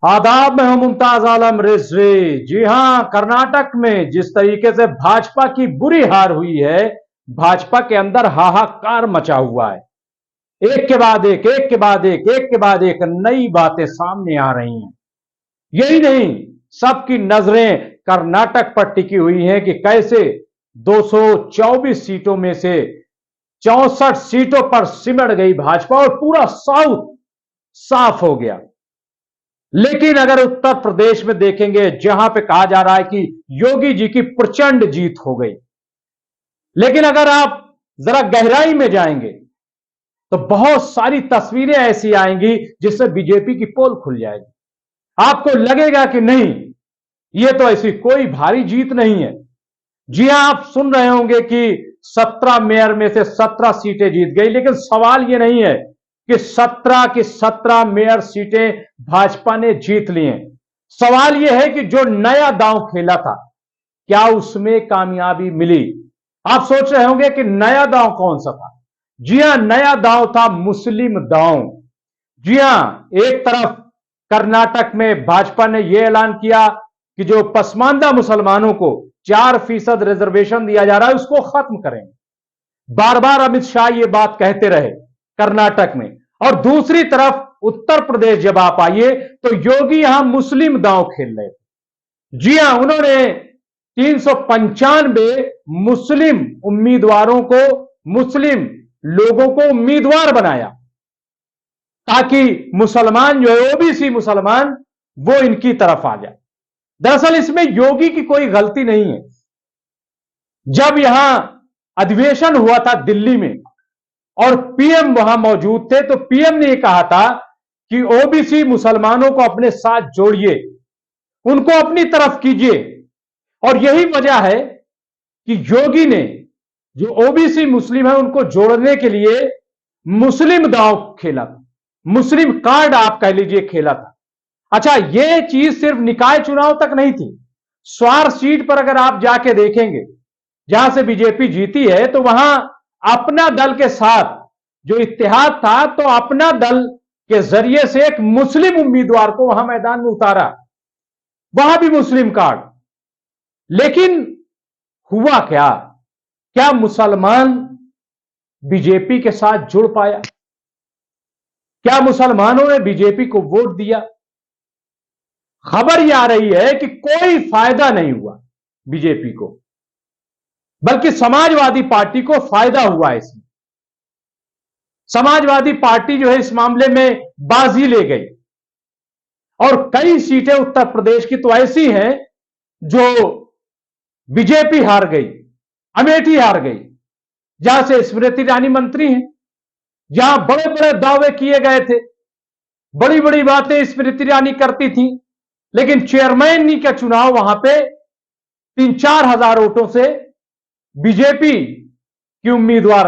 आदाब, में हूं मुमताज आलम रिजवी। जी हां, कर्नाटक में जिस तरीके से भाजपा की बुरी हार हुई है, भाजपा के अंदर हाहाकार मचा हुआ है। एक के बाद एक, एक के बाद एक के बाद एक नई बातें सामने आ रही हैं। यही नहीं, सबकी नजरें कर्नाटक पर टिकी हुई हैं कि कैसे 224 सीटों में से 64 सीटों पर सिमट गई भाजपा और पूरा साउथ साफ हो गया। लेकिन अगर उत्तर प्रदेश में देखेंगे, जहां पे कहा जा रहा है कि योगी जी की प्रचंड जीत हो गई, लेकिन अगर आप जरा गहराई में जाएंगे तो बहुत सारी तस्वीरें ऐसी आएंगी जिससे बीजेपी की पोल खुल जाएगी। आपको लगेगा कि नहीं, यह तो ऐसी कोई भारी जीत नहीं है। जी हां, आप सुन रहे होंगे कि 17 मेयर में से 17 सीटें जीत गई, लेकिन सवाल यह नहीं है कि 17 की 17 मेयर सीटें भाजपा ने जीत ली हैं। सवाल यह है कि जो नया दांव खेला था, क्या उसमें कामयाबी मिली? आप सोच रहे होंगे कि नया दांव कौन सा था। जी हां, नया दांव था मुस्लिम दांव। जी हां, एक तरफ कर्नाटक में भाजपा ने यह ऐलान किया कि जो पसमानदा मुसलमानों को 4% रिजर्वेशन दिया जा रहा है, उसको खत्म करेंगे। बार बार अमित शाह ये बात कहते रहे कर्नाटक में। और दूसरी तरफ उत्तर प्रदेश जब आप आइए तो योगी यहां मुस्लिम दांव खेल रहे थे। जी हां, उन्होंने 395 मुस्लिम उम्मीदवारों को, मुस्लिम लोगों को उम्मीदवार बनाया ताकि मुसलमान जो है, ओबीसी मुसलमान, वो इनकी तरफ आ जाए। दरअसल इसमें योगी की कोई गलती नहीं है। जब यहां अधिवेशन हुआ था दिल्ली में और पीएम वहां मौजूद थे, तो पीएम ने यह कहा था कि ओबीसी मुसलमानों को अपने साथ जोड़िए, उनको अपनी तरफ कीजिए। और यही वजह है कि योगी ने जो ओबीसी मुस्लिम है उनको जोड़ने के लिए मुस्लिम दांव खेला था, मुस्लिम कार्ड आप कह लीजिए खेला था। अच्छा, यह चीज सिर्फ निकाय चुनाव तक नहीं थी। स्वार सीट पर अगर आप जाके देखेंगे, जहां से बीजेपी जीती है, तो वहां अपना दल के साथ जो इत्तेहाद था, तो अपना दल के जरिए से एक मुस्लिम उम्मीदवार को वहां मैदान में उतारा, वहां भी मुस्लिम कार्ड। लेकिन हुआ क्या? क्या मुसलमान बीजेपी के साथ जुड़ पाया? क्या मुसलमानों ने बीजेपी को वोट दिया? खबर यह आ रही है कि कोई फायदा नहीं हुआ बीजेपी को, बल्कि समाजवादी पार्टी को फायदा हुआ। इसमें समाजवादी पार्टी जो है इस मामले में बाजी ले गई और कई सीटें उत्तर प्रदेश की तो ऐसी हैं जो बीजेपी हार गई। अमेठी हार गई, जहां से स्मृति ईरानी मंत्री हैं, जहां बड़े बड़े दावे किए गए थे, बड़ी बड़ी बातें स्मृति ईरानी करती थी, लेकिन चेयरमैन का चुनाव वहां पे 3-4 हजार वोटों से बीजेपी की उम्मीदवार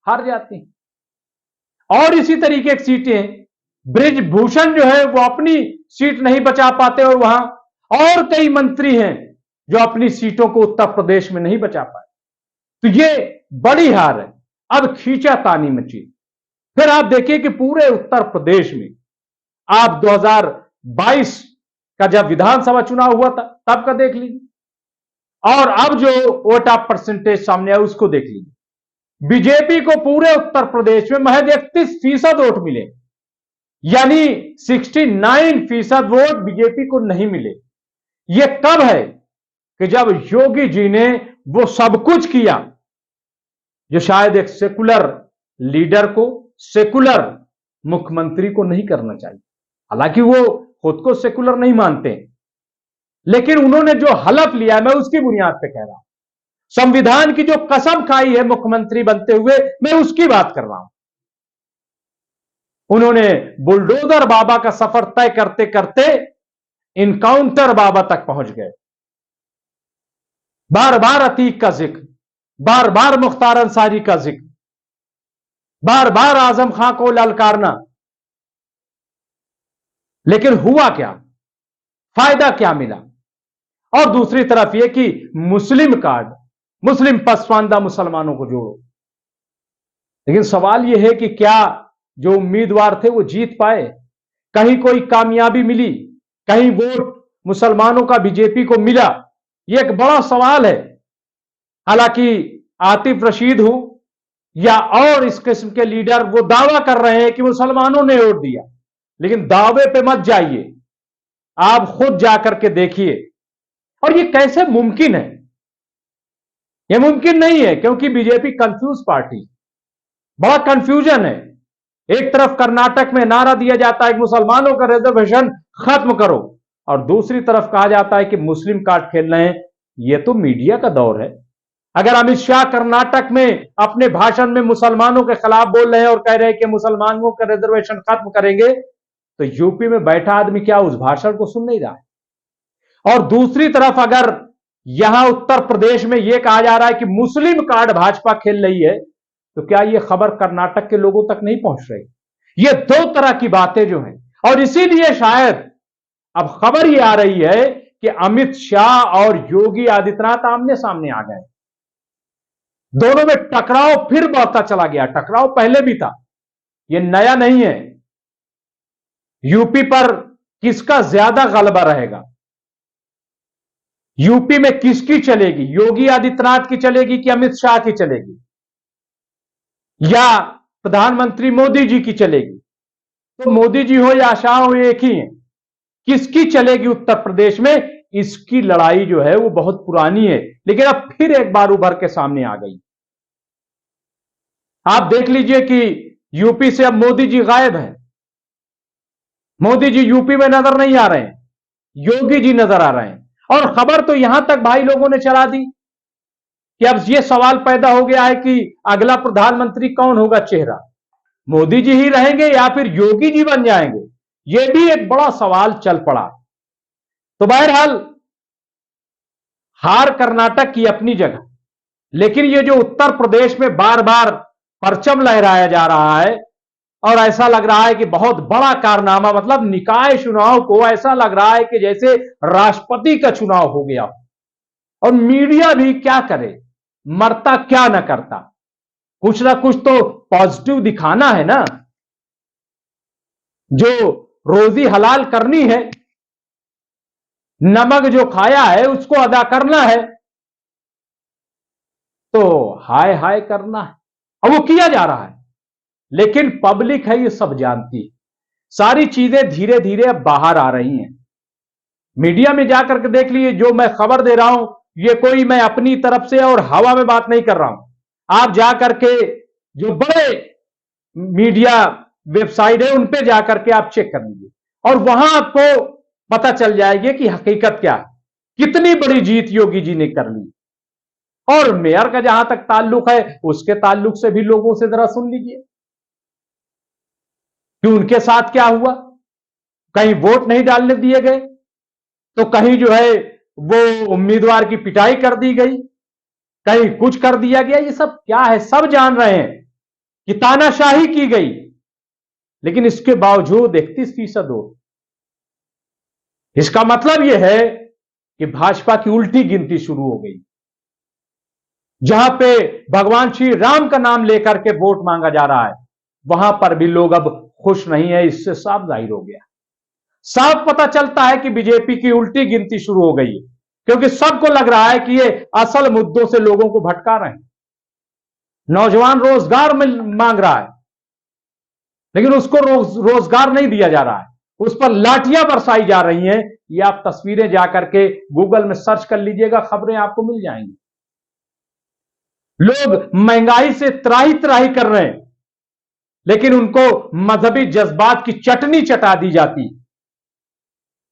हार जाती। और इसी तरीके की सीटें ब्रिजभूषण जो है वो अपनी सीट नहीं बचा पाते, और वहां और कई मंत्री हैं जो अपनी सीटों को उत्तर प्रदेश में नहीं बचा पाए। तो ये बड़ी हार है। अब खींचातानी मची। फिर आप देखिए कि पूरे उत्तर प्रदेश में आप 2022 का जब विधानसभा चुनाव हुआ था तब का देख लीजिए, और अब जो वोट ऑफ परसेंटेज सामने आया उसको देख लीजिए। बीजेपी को पूरे उत्तर प्रदेश में महज 31% वोट मिले, यानी 69% वोट बीजेपी को नहीं मिले। यह कब है? कि जब योगी जी ने वो सब कुछ किया जो शायद एक सेकुलर लीडर को, सेकुलर मुख्यमंत्री को नहीं करना चाहिए। हालांकि वो खुद को सेकुलर नहीं मानते, लेकिन उन्होंने जो हलफ लिया, मैं उसकी बुनियाद पे कह रहा हूं। संविधान की जो कसम खाई है मुख्यमंत्री बनते हुए, मैं उसकी बात कर रहा हूं। उन्होंने बुलडोजर बाबा का सफर तय करते करते इनकाउंटर बाबा तक पहुंच गए। बार बार अतीक का जिक्र, बार बार मुख्तार अंसारी का जिक्र, बार बार आजम खां को ललकारना, लेकिन हुआ क्या? फायदा क्या मिला? और दूसरी तरफ यह कि मुस्लिम कार्ड, मुस्लिम पसमानदा मुसलमानों को जोड़ो। लेकिन सवाल यह है कि क्या जो उम्मीदवार थे वो जीत पाए? कहीं कोई कामयाबी मिली? कहीं वोट मुसलमानों का बीजेपी को मिला, यह एक बड़ा सवाल है। हालांकि आतिफ रशीद हो या और इस किस्म के लीडर वो दावा कर रहे हैं कि मुसलमानों ने वोट दिया, लेकिन दावे पे मत जाइए, आप खुद जाकर के देखिए। और ये कैसे मुमकिन है? यह मुमकिन नहीं है, क्योंकि बीजेपी कंफ्यूज पार्टी, बड़ा कंफ्यूजन है। एक तरफ कर्नाटक में नारा दिया जाता है कि मुसलमानों का रिजर्वेशन खत्म करो, और दूसरी तरफ कहा जाता है कि मुस्लिम कार्ड खेल रहे हैं। यह तो मीडिया का दौर है। अगर अमित शाह कर्नाटक में अपने भाषण में मुसलमानों के खिलाफ बोल रहे हैं और कह रहे हैं कि मुसलमानों का रिजर्वेशन खत्म करेंगे, तो यूपी में बैठा आदमी क्या उस भाषण को सुन नहीं रहा है? और दूसरी तरफ अगर यहां उत्तर प्रदेश में यह कहा जा रहा है कि मुस्लिम कार्ड भाजपा खेल रही है, तो क्या यह खबर कर्नाटक के लोगों तक नहीं पहुंच रही? ये दो तरह की बातें जो हैं, और इसीलिए शायद अब खबर यह आ रही है कि अमित शाह और योगी आदित्यनाथ आमने सामने आ गए। दोनों में टकराव फिर बढ़ता चला गया। टकराव पहले भी था, यह नया नहीं है। यूपी पर किसका ज्यादा गलबा रहेगा? यूपी में किसकी चलेगी? योगी आदित्यनाथ की चलेगी कि अमित शाह की चलेगी, या प्रधानमंत्री मोदी जी की चलेगी? तो मोदी जी हो या शाह हो, एक ही है। किसकी चलेगी उत्तर प्रदेश में, इसकी लड़ाई जो है वो बहुत पुरानी है, लेकिन अब फिर एक बार उभर के सामने आ गई। आप देख लीजिए कि यूपी से अब मोदी जी गायब हैं। मोदी जी यूपी में नजर नहीं आ रहे हैं, योगी जी नजर आ रहे हैं। और खबर तो यहां तक भाई लोगों ने चला दी कि अब यह सवाल पैदा हो गया है कि अगला प्रधानमंत्री कौन होगा चेहरा, मोदी जी ही रहेंगे या फिर योगी जी बन जाएंगे? यह भी एक बड़ा सवाल चल पड़ा। तो बहरहाल हार कर्नाटक की अपनी जगह, लेकिन यह जो उत्तर प्रदेश में बार बार परचम लहराया जा रहा है, और ऐसा लग रहा है कि बहुत बड़ा कारनामा, मतलब निकाय चुनाव को ऐसा लग रहा है कि जैसे राष्ट्रपति का चुनाव हो गया। और मीडिया भी क्या करे, मरता क्या न करता, कुछ ना कुछ तो पॉजिटिव दिखाना है ना। जो रोजी हलाल करनी है, नमक जो खाया है उसको अदा करना है, तो हाय हाय करना है, और वो किया जा रहा है। लेकिन पब्लिक है, ये सब जानती है। सारी चीजें धीरे धीरे अब बाहर आ रही हैं। मीडिया में जाकर के देख लीजिए, जो मैं खबर दे रहा हूं, ये कोई मैं अपनी तरफ से और हवा में बात नहीं कर रहा हूं। आप जाकर के जो बड़े मीडिया वेबसाइट है उन पे जाकर के आप चेक कर लीजिए, और वहां आपको पता चल जाएगी कि हकीकत क्या है, कितनी बड़ी जीत योगी जी ने कर ली। और मेयर का जहां तक ताल्लुक है, उसके ताल्लुक से भी लोगों से जरा सुन लीजिए कि उनके साथ क्या हुआ। कहीं वोट नहीं डालने दिए गए, तो कहीं जो है वो उम्मीदवार की पिटाई कर दी गई, कहीं कुछ कर दिया गया। ये सब क्या है, सब जान रहे हैं कि तानाशाही की गई, लेकिन इसके बावजूद 31% वोट। इसका मतलब यह है कि भाजपा की उल्टी गिनती शुरू हो गई। जहां पे भगवान श्री राम का नाम लेकर के वोट मांगा जा रहा है, वहां पर भी लोग अब खुश नहीं है। इससे साफ जाहिर हो गया, साफ पता चलता है कि बीजेपी की उल्टी गिनती शुरू हो गई है, क्योंकि सबको लग रहा है कि ये असल मुद्दों से लोगों को भटका रहे हैं। नौजवान रोजगार में मांग रहा है, लेकिन उसको रोजगार नहीं दिया जा रहा है, उस पर लाठियां बरसाई जा रही हैं। ये आप तस्वीरें जाकर के गूगल में सर्च कर लीजिएगा, खबरें आपको मिल जाएंगी। लोग महंगाई से त्राही त्राही कर रहे हैं, लेकिन उनको मजहबी जज्बात की चटनी चटा दी जाती,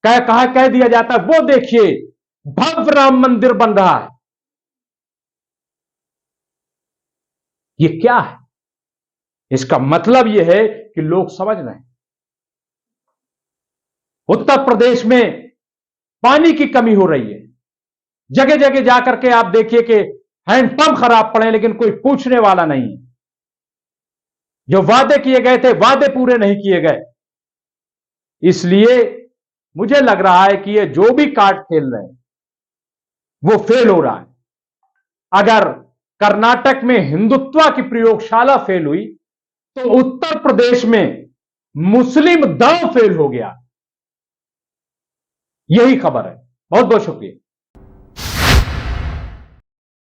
कह दिया जाता है वो देखिए भव्य राम मंदिर बन रहा है। ये क्या है? इसका मतलब यह है कि लोग समझ रहे हैं उत्तर प्रदेश में पानी की कमी हो रही है। जगह जगह जाकर के आप देखिए कि हैंडपंप खराब पड़े, लेकिन कोई पूछने वाला नहीं। जो वादे किए गए थे, वादे पूरे नहीं किए गए। इसलिए मुझे लग रहा है कि ये जो भी कार्ड खेल रहे हैं वो फेल हो रहा है। अगर कर्नाटक में हिंदुत्व की प्रयोगशाला फेल हुई, तो उत्तर प्रदेश में मुस्लिम दांव फेल हो गया। यही खबर है। बहुत बहुत शुक्रिया।